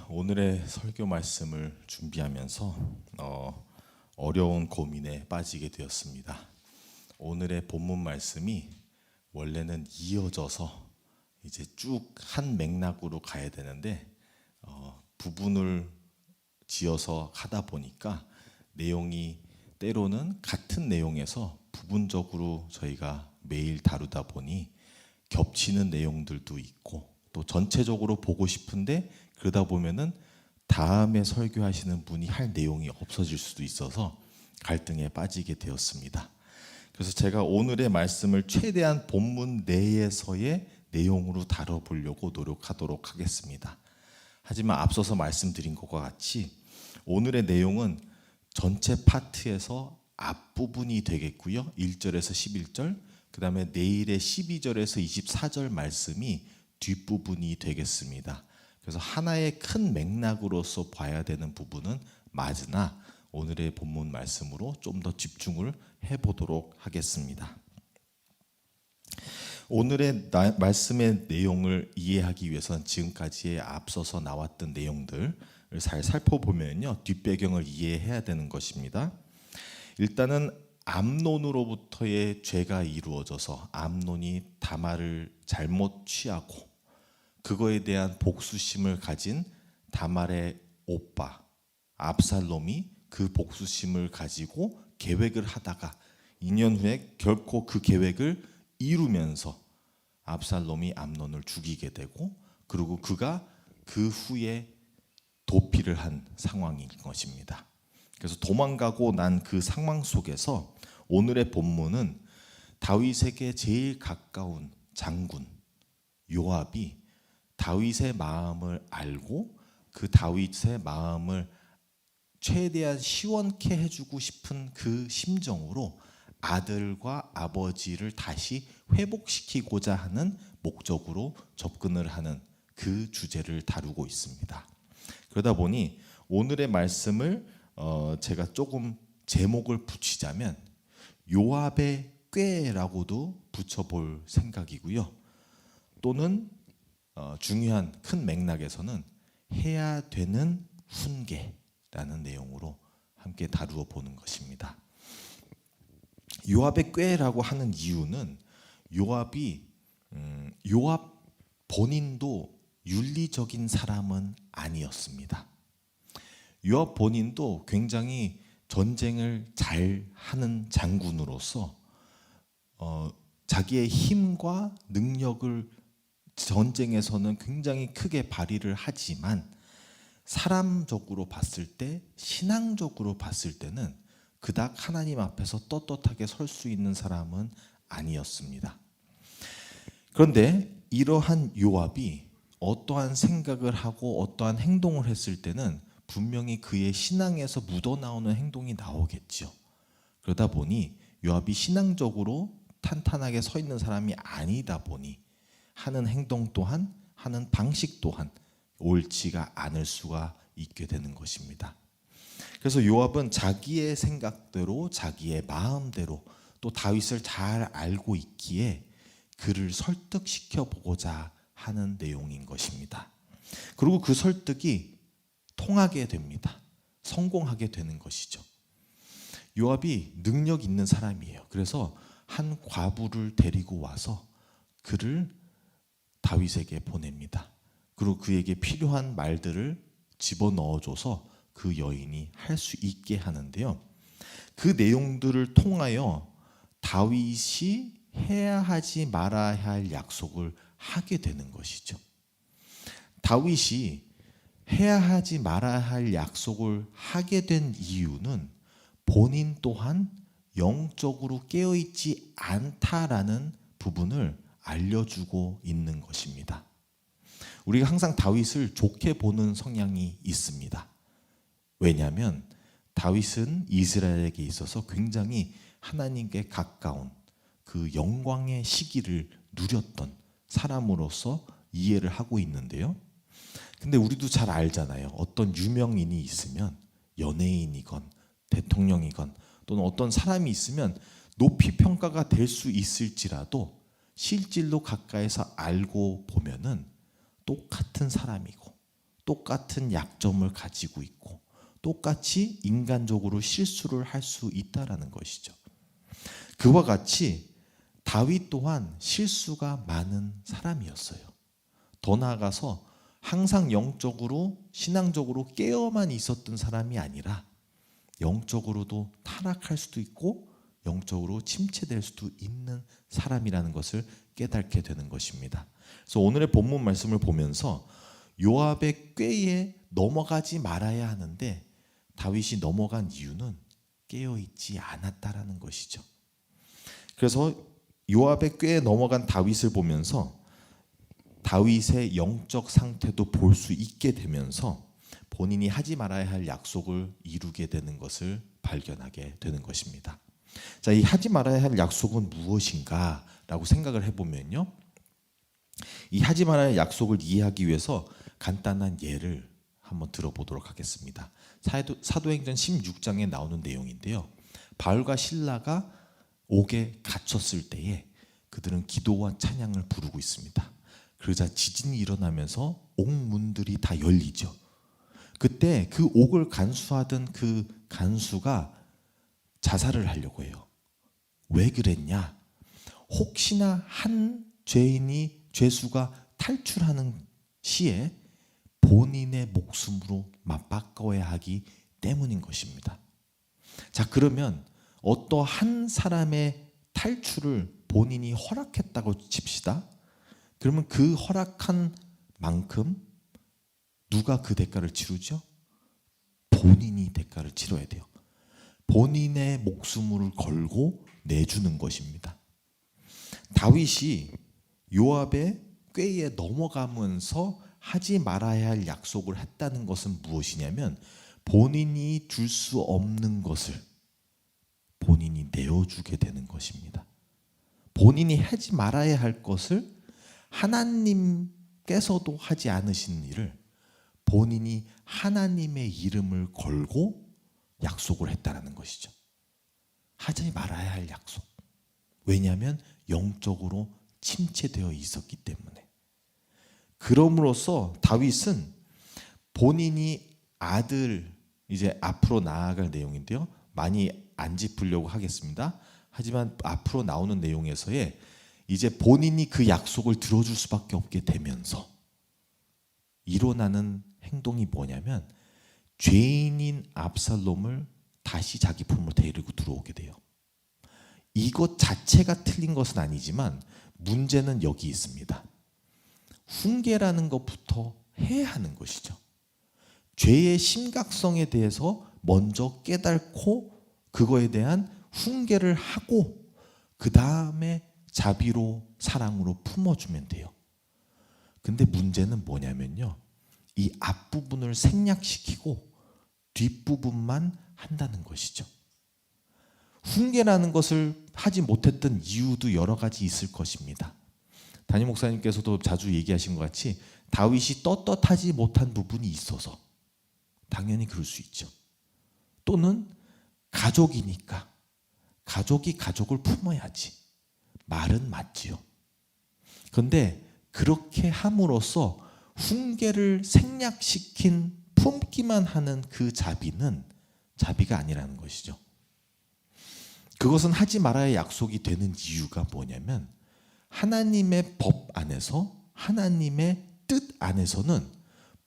오늘의 설교 말씀을 준비하면서 어려운 고민에 빠지게 되었습니다. 오늘의 본문 말씀이 원래는 이어져서 이제 쭉 한 맥락으로 가야 되는데 부분을 지어서 하다 보니까 내용이 때로는 같은 내용에서 부분적으로 저희가 매일 다루다 보니 겹치는 내용들도 있고 또 전체적으로 보고 싶은데 그러다 보면은 다음에 설교하시는 분이 할 내용이 없어질 수도 있어서 갈등에 빠지게 되었습니다. 그래서 제가 오늘의 말씀을 최대한 본문 내에서의 내용으로 다뤄보려고 노력하도록 하겠습니다. 하지만 앞서서 말씀드린 것과 같이 오늘의 내용은 전체 파트에서 앞부분이 되겠고요. 1절에서 11절, 그 다음에 내일의 12절에서 24절 말씀이 뒷부분이 되겠습니다. 그래서 하나의 큰 맥락으로서 봐야 되는 부분은 맞으나 오늘의 본문 말씀으로 좀 더 집중을 해보도록 하겠습니다. 오늘의 말씀의 내용을 이해하기 위해서는 지금까지의 앞서서 나왔던 내용들을 잘 살펴보면요, 뒷배경을 이해해야 되는 것입니다. 일단은 암논으로부터의 죄가 이루어져서 암논이 다말을 잘못 취하고 그거에 대한 복수심을 가진 다말의 오빠 압살롬이 그 복수심을 가지고 계획을 하다가 2년 후에 결코 그 계획을 이루면서 압살롬이 암논을 죽이게 되고, 그리고 그가 그 후에 도피를 한 상황인 것입니다. 그래서 도망가고 난 그 상황 속에서 오늘의 본문은 다윗에게 제일 가까운 장군 요압이 다윗의 마음을 알고 그 다윗의 마음을 최대한 시원케 해주고 싶은 그 심정으로 아들과 아버지를 다시 회복시키고자 하는 목적으로 접근을 하는 그 주제를 다루고 있습니다. 그러다 보니 오늘의 말씀을 제가 조금 제목을 붙이자면 요압의 꾀라고도 붙여볼 생각이고요. 또는 중요한 큰 맥락에서는 해야 되는 훈계라는 내용으로 함께 다루어 보는 것입니다. 요압의 꾀라고 하는 이유는 요압 본인도 윤리적인 사람은 아니었습니다. 요압 본인도 굉장히 전쟁을 잘 하는 장군으로서 자기의 힘과 능력을 전쟁에서는 굉장히 크게 발휘를 하지만 사람적으로 봤을 때, 신앙적으로 봤을 때는 그닥 하나님 앞에서 떳떳하게 설 수 있는 사람은 아니었습니다. 그런데 이러한 요압이 어떠한 생각을 하고 어떠한 행동을 했을 때는 분명히 그의 신앙에서 묻어나오는 행동이 나오겠죠. 그러다 보니 요압이 신앙적으로 탄탄하게 서 있는 사람이 아니다 보니 하는 행동 또한, 하는 방식 또한 옳지가 않을 수가 있게 되는 것입니다. 그래서 요압은 자기의 생각대로, 자기의 마음대로 또 다윗을 잘 알고 있기에 그를 설득시켜 보고자 하는 내용인 것입니다. 그리고 그 설득이 통하게 됩니다. 성공하게 되는 것이죠. 요압이 능력 있는 사람이에요. 그래서 한 과부를 데리고 와서 그를 다윗에게 보냅니다. 그리고 그에게 필요한 말들을 집어넣어줘서 그 여인이 할 수 있게 하는데요. 그 내용들을 통하여 다윗이 해야 하지 말아야 할 약속을 하게 되는 것이죠. 다윗이 해야 하지 말아야 할 약속을 하게 된 이유는 본인 또한 영적으로 깨어있지 않다라는 부분을 알려주고 있는 것입니다. 우리가 항상 다윗을 좋게 보는 성향이 있습니다. 왜냐하면 다윗은 이스라엘에게 있어서 굉장히 하나님께 가까운 그 영광의 시기를 누렸던 사람으로서 이해를 하고 있는데요. 근데 우리도 잘 알잖아요. 어떤 유명인이 있으면, 연예인이건 대통령이건 또는 어떤 사람이 있으면 높이 평가가 될 수 있을지라도 실질로 가까이서 알고 보면은 똑같은 사람이고 똑같은 약점을 가지고 있고 똑같이 인간적으로 실수를 할 수 있다라는 것이죠. 그와 같이 다윗 또한 실수가 많은 사람이었어요. 더 나아가서 항상 영적으로 신앙적으로 깨어만 있었던 사람이 아니라 영적으로도 타락할 수도 있고 영적으로 침체될 수도 있는 사람이라는 것을 깨닫게 되는 것입니다. 그래서 오늘의 본문 말씀을 보면서 요압의 꾀에 넘어가지 말아야 하는데 다윗이 넘어간 이유는 깨어있지 않았다라는 것이죠. 그래서 요압의 꾀에 넘어간 다윗을 보면서 다윗의 영적 상태도 볼 수 있게 되면서 본인이 하지 말아야 할 약속을 이루게 되는 것을 발견하게 되는 것입니다. 자, 이 하지 말아야 할 약속은 무엇인가라고 생각을 해보면요, 이 하지 말아야 할 약속을 이해하기 위해서 간단한 예를 한번 들어보도록 하겠습니다. 사도행전 16장에 나오는 내용인데요, 바울과 실라가 옥에 갇혔을 때에 그들은 기도와 찬양을 부르고 있습니다. 그러자 지진이 일어나면서 옥문들이 다 열리죠. 그때 그 옥을 간수하던 그 간수가 자살을 하려고 해요. 왜 그랬냐? 혹시나 한 죄인이 죄수가 탈출하는 시에 본인의 목숨으로 맞바꿔야 하기 때문인 것입니다. 자, 그러면 어떠한 사람의 탈출을 본인이 허락했다고 칩시다. 그러면 그 허락한 만큼 누가 그 대가를 치르죠? 본인이 대가를 치러야 돼요. 본인의 목숨을 걸고 내주는 것입니다. 다윗이 요압의 꾀에 넘어가면서 하지 말아야 할 약속을 했다는 것은 무엇이냐면 본인이 줄 수 없는 것을 본인이 내어주게 되는 것입니다. 본인이 하지 말아야 할 것을 하나님께서도 하지 않으신 일을 본인이 하나님의 이름을 걸고 약속을 했다는 것이죠. 하지 말아야 할 약속. 왜냐하면 영적으로 침체되어 있었기 때문에. 그럼으로써 다윗은 본인이 아들, 이제 앞으로 나아갈 내용인데요, 많이 안 짚으려고 하겠습니다. 하지만 앞으로 나오는 내용에서의 이제 본인이 그 약속을 들어줄 수밖에 없게 되면서 일어나는 행동이 뭐냐면 죄인인 압살롬을 다시 자기 품으로 데리고 들어오게 돼요. 이것 자체가 틀린 것은 아니지만 문제는 여기 있습니다. 훈계라는 것부터 해야 하는 것이죠. 죄의 심각성에 대해서 먼저 깨닫고 그거에 대한 훈계를 하고 그 다음에 자비로 사랑으로 품어주면 돼요. 근데 문제는 뭐냐면요, 이 앞부분을 생략시키고 뒷부분만 한다는 것이죠. 훈계라는 것을 하지 못했던 이유도 여러 가지 있을 것입니다. 담임 목사님께서도 자주 얘기하신 것 같이 다윗이 떳떳하지 못한 부분이 있어서 당연히 그럴 수 있죠. 또는 가족이니까 가족이 가족을 품어야지, 말은 맞지요. 그런데 그렇게 함으로써 훈계를 생략시킨 품기만 하는 그 자비는 자비가 아니라는 것이죠. 그것은 하지 말아야 할 약속이 되는 이유가 뭐냐면 하나님의 법 안에서 하나님의 뜻 안에서는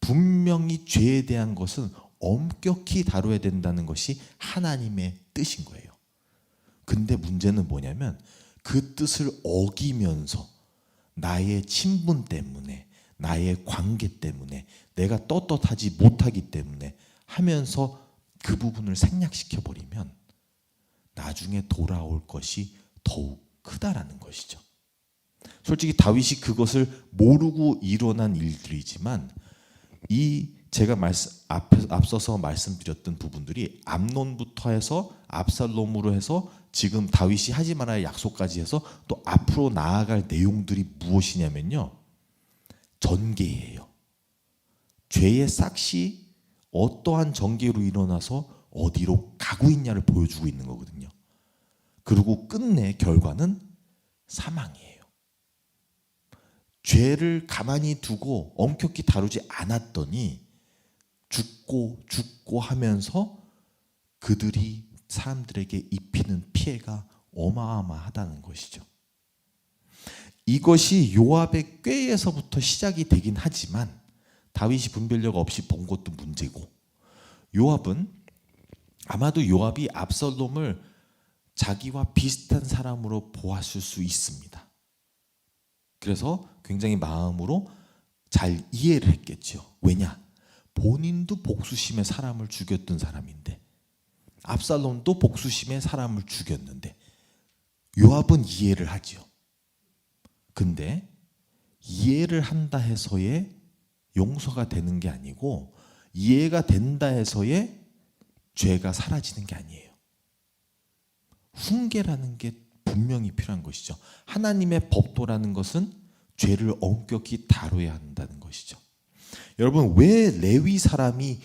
분명히 죄에 대한 것은 엄격히 다뤄야 된다는 것이 하나님의 뜻인 거예요. 근데 문제는 뭐냐면 그 뜻을 어기면서 나의 친분 때문에, 나의 관계 때문에, 내가 떳떳하지 못하기 때문에 하면서 그 부분을 생략시켜버리면 나중에 돌아올 것이 더욱 크다라는 것이죠. 솔직히 다윗이 그것을 모르고 일어난 일들이지만 이 제가 앞서서 말씀드렸던 부분들이 암논부터 해서 압살롬으로 해서 지금 다윗이 하지 말아야 할 약속까지 해서 또 앞으로 나아갈 내용들이 무엇이냐면요, 전개예요. 죄의 싹이 어떠한 전개로 일어나서 어디로 가고 있냐를 보여주고 있는 거거든요. 그리고 끝내 결과는 사망이에요. 죄를 가만히 두고 엄격히 다루지 않았더니 죽고 하면서 그들이 사람들에게 입히는 피해가 어마어마하다는 것이죠. 이것이 요압의 꾀에서부터 시작이 되긴 하지만 다윗이 분별력 없이 본 것도 문제고, 요압은 아마도 요압이 압살롬을 자기와 비슷한 사람으로 보았을 수 있습니다. 그래서 굉장히 마음으로 잘 이해를 했겠죠. 왜냐? 본인도 복수심에 사람을 죽였던 사람인데, 압살롬도 복수심에 사람을 죽였는데 요압은 이해를 하죠. 근데 이해를 한다 해서의 용서가 되는 게 아니고, 이해가 된다 해서의 죄가 사라지는 게 아니에요. 훈계라는 게 분명히 필요한 것이죠. 하나님의 법도라는 것은 죄를 엄격히 다뤄야 한다는 것이죠. 여러분, 왜 레위 사람들이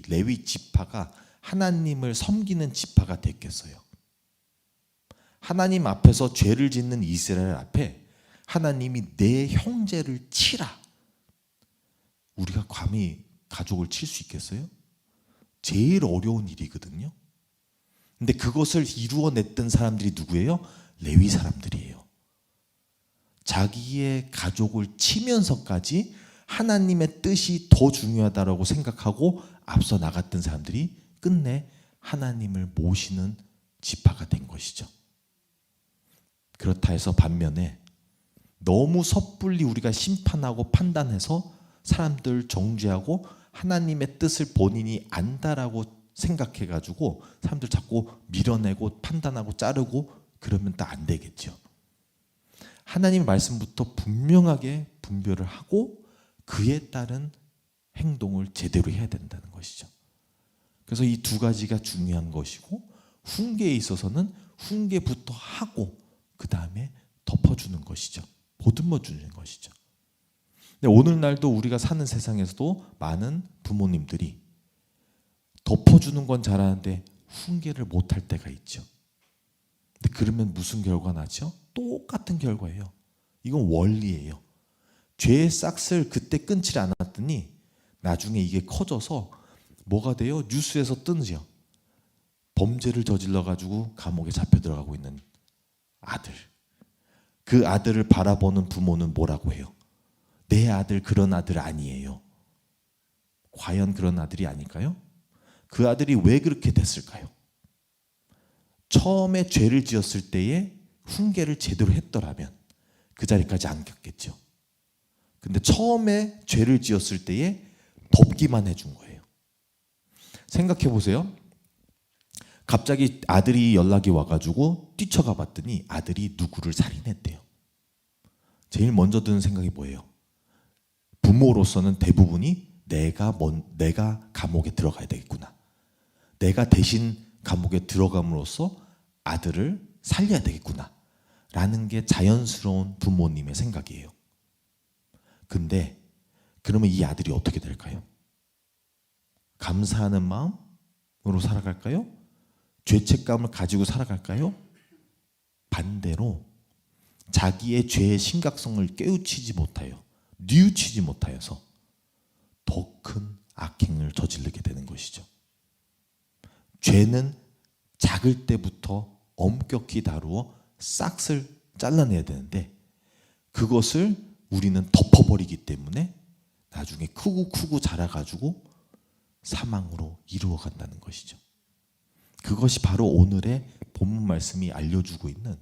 레위 지파가 하나님을 섬기는 지파가 됐겠어요? 하나님 앞에서 죄를 짓는 이스라엘 앞에 하나님이 내 형제를 치라. 우리가 감히 가족을 칠 수 있겠어요? 제일 어려운 일이거든요. 근데 그것을 이루어냈던 사람들이 누구예요? 레위 사람들이에요. 자기의 가족을 치면서까지 하나님의 뜻이 더 중요하다고 생각하고 앞서 나갔던 사람들이 끝내 하나님을 모시는 지파가 된 것이죠. 그렇다 해서 반면에 너무 섣불리 우리가 심판하고 판단해서 사람들 정죄하고 하나님의 뜻을 본인이 안다라고 생각해가지고 사람들 자꾸 밀어내고 판단하고 자르고 그러면 또 안 되겠죠. 하나님의 말씀부터 분명하게 분별을 하고 그에 따른 행동을 제대로 해야 된다는 것이죠. 그래서 이 두 가지가 중요한 것이고, 훈계에 있어서는 훈계부터 하고 그 다음에 덮어주는 것이죠. 보듬어 주는 것이죠. 근데 오늘날도 우리가 사는 세상에서도 많은 부모님들이 덮어주는 건 잘하는데 훈계를 못할 때가 있죠. 근데 그러면 무슨 결과 나죠? 똑같은 결과예요. 이건 원리예요. 죄의 싹을 그때 끊지 않았더니 나중에 이게 커져서 뭐가 돼요? 뉴스에서 뜨죠. 범죄를 저질러가지고 감옥에 잡혀 들어가고 있는 아들. 그 아들을 바라보는 부모는 뭐라고 해요? 내 아들 그런 아들 아니에요. 과연 그런 아들이 아닐까요? 그 아들이 왜 그렇게 됐을까요? 처음에 죄를 지었을 때에 훈계를 제대로 했더라면 그 자리까지 안 갔겠죠. 근데 처음에 죄를 지었을 때에 덮기만 해준 거예요. 생각해 보세요. 갑자기 아들이 연락이 와가지고 뛰쳐가 봤더니 아들이 누구를 살인했대요. 제일 먼저 드는 생각이 뭐예요? 부모로서는 대부분이 내가 감옥에 들어가야 되겠구나. 내가 대신 감옥에 들어감으로써 아들을 살려야 되겠구나. 라는 게 자연스러운 부모님의 생각이에요. 근데 그러면 이 아들이 어떻게 될까요? 감사하는 마음으로 살아갈까요? 죄책감을 가지고 살아갈까요? 반대로 자기의 죄의 심각성을 깨우치지 못하여, 뉘우치지 못하여서 더 큰 악행을 저지르게 되는 것이죠. 죄는 작을 때부터 엄격히 다루어 싹을 잘라내야 되는데 그것을 우리는 덮어버리기 때문에 나중에 크고 자라가지고 사망으로 이루어간다는 것이죠. 그것이 바로 오늘의 본문 말씀이 알려주고 있는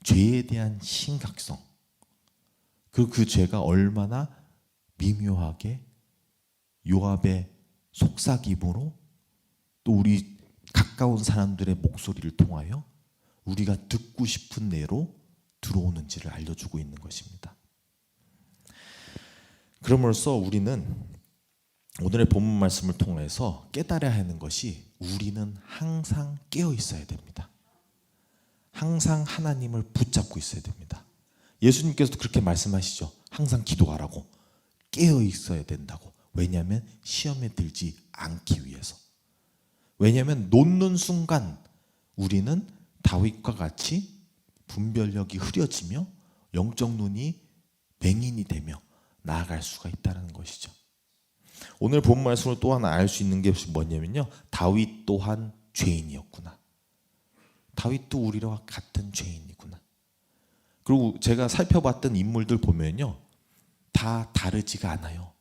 죄에 대한 심각성, 그리고 그 죄가 얼마나 미묘하게 요압의 속삭임으로 또 우리 가까운 사람들의 목소리를 통하여 우리가 듣고 싶은 대로 들어오는지를 알려주고 있는 것입니다. 그럼으로써 우리는 오늘의 본문 말씀을 통해서 깨달아야 하는 것이 우리는 항상 깨어 있어야 됩니다. 항상 하나님을 붙잡고 있어야 됩니다. 예수님께서도 그렇게 말씀하시죠. 항상 기도하라고, 깨어 있어야 된다고. 왜냐하면 시험에 들지 않기 위해서. 왜냐하면 놓는 순간 우리는 다윗과 같이 분별력이 흐려지며 영적 눈이 맹인이 되며 나아갈 수가 있다는 것이죠. 오늘 본 말씀으로 또 하나 알 수 있는 게 뭐냐면요, 다윗 또한 죄인이었구나. 다윗도 우리와 같은 죄인이구나. 그리고 제가 살펴봤던 인물들 보면요, 다 다르지가 않아요.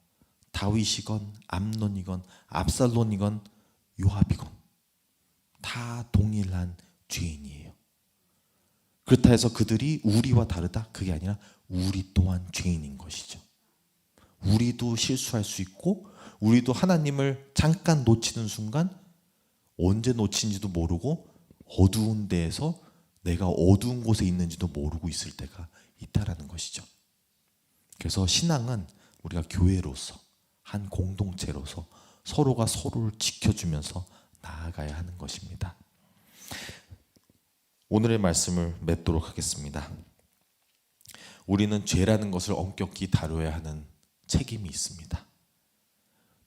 다윗이건 암논이건 압살론이건 요압이건 다 동일한 죄인이에요. 그렇다 해서 그들이 우리와 다르다? 그게 아니라 우리 또한 죄인인 것이죠. 우리도 실수할 수 있고 우리도 하나님을 잠깐 놓치는 순간 언제 놓친지도 모르고 어두운 데에서 내가 어두운 곳에 있는지도 모르고 있을 때가 있다라는 것이죠. 그래서 신앙은 우리가 교회로서 한 공동체로서 서로가 서로를 지켜주면서 나아가야 하는 것입니다. 오늘의 말씀을 맺도록 하겠습니다. 우리는 죄라는 것을 엄격히 다뤄야 하는 책임이 있습니다.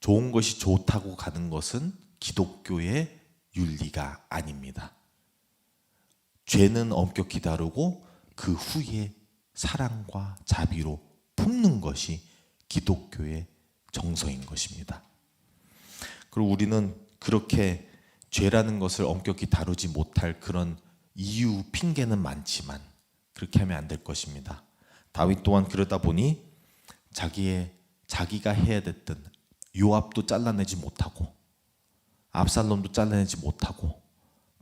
좋은 것이 좋다고 가는 것은 기독교의 윤리가 아닙니다. 죄는 엄격히 다루고 그 후에 사랑과 자비로 품는 것이 기독교의 정서인 것입니다. 그리고 우리는 그렇게 죄라는 것을 엄격히 다루지 못할 그런 이유, 핑계는 많지만 그렇게 하면 안 될 것입니다. 다윗 또한 그러다 보니 자기가 해야 됐던 요압도 잘라내지 못하고 압살롬도 잘라내지 못하고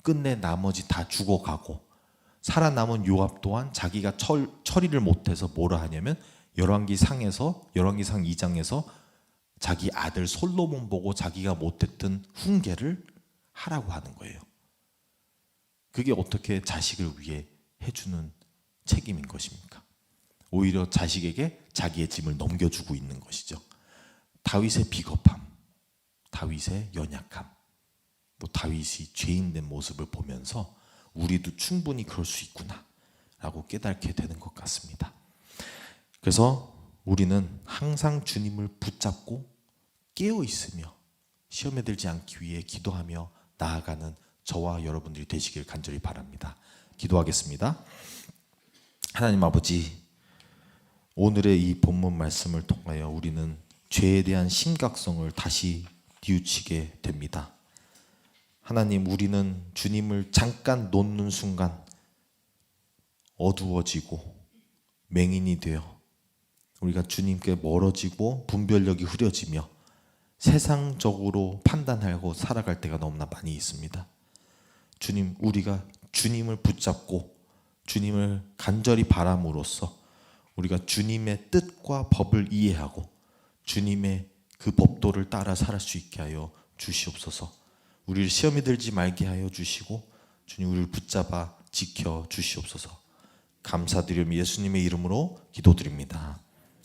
끝내 나머지 다 죽어가고 살아남은 요압 또한 자기가 처리를 못해서 뭐라 하냐면 열왕기상 2장에서 자기 아들 솔로몬 보고 자기가 못했던 훈계를 하라고 하는 거예요. 그게 어떻게 자식을 위해 해주는 책임인 것입니까? 오히려 자식에게 자기의 짐을 넘겨주고 있는 것이죠. 다윗의 비겁함, 다윗의 연약함, 또 다윗이 죄인된 모습을 보면서 우리도 충분히 그럴 수 있구나 라고 깨닫게 되는 것 같습니다. 그래서 우리는 항상 주님을 붙잡고 깨어 있으며 시험에 들지 않기 위해 기도하며 나아가는 저와 여러분들이 되시길 간절히 바랍니다. 기도하겠습니다. 하나님 아버지, 오늘의 이 본문 말씀을 통하여 우리는 죄에 대한 심각성을 다시 뉘우치게 됩니다. 하나님, 우리는 주님을 잠깐 놓는 순간 어두워지고 맹인이 되어 우리가 주님께 멀어지고 분별력이 흐려지며 세상적으로 판단하고 살아갈 때가 너무나 많이 있습니다. 주님, 우리가 주님을 붙잡고 주님을 간절히 바람으로써 우리가 주님의 뜻과 법을 이해하고 주님의 그 법도를 따라 살아갈 수 있게 하여 주시옵소서. 우리를 시험에 들지 말게 하여 주시고 주님, 우리를 붙잡아 지켜 주시옵소서. 감사드리며 예수님의 이름으로 기도드립니다.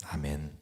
아멘.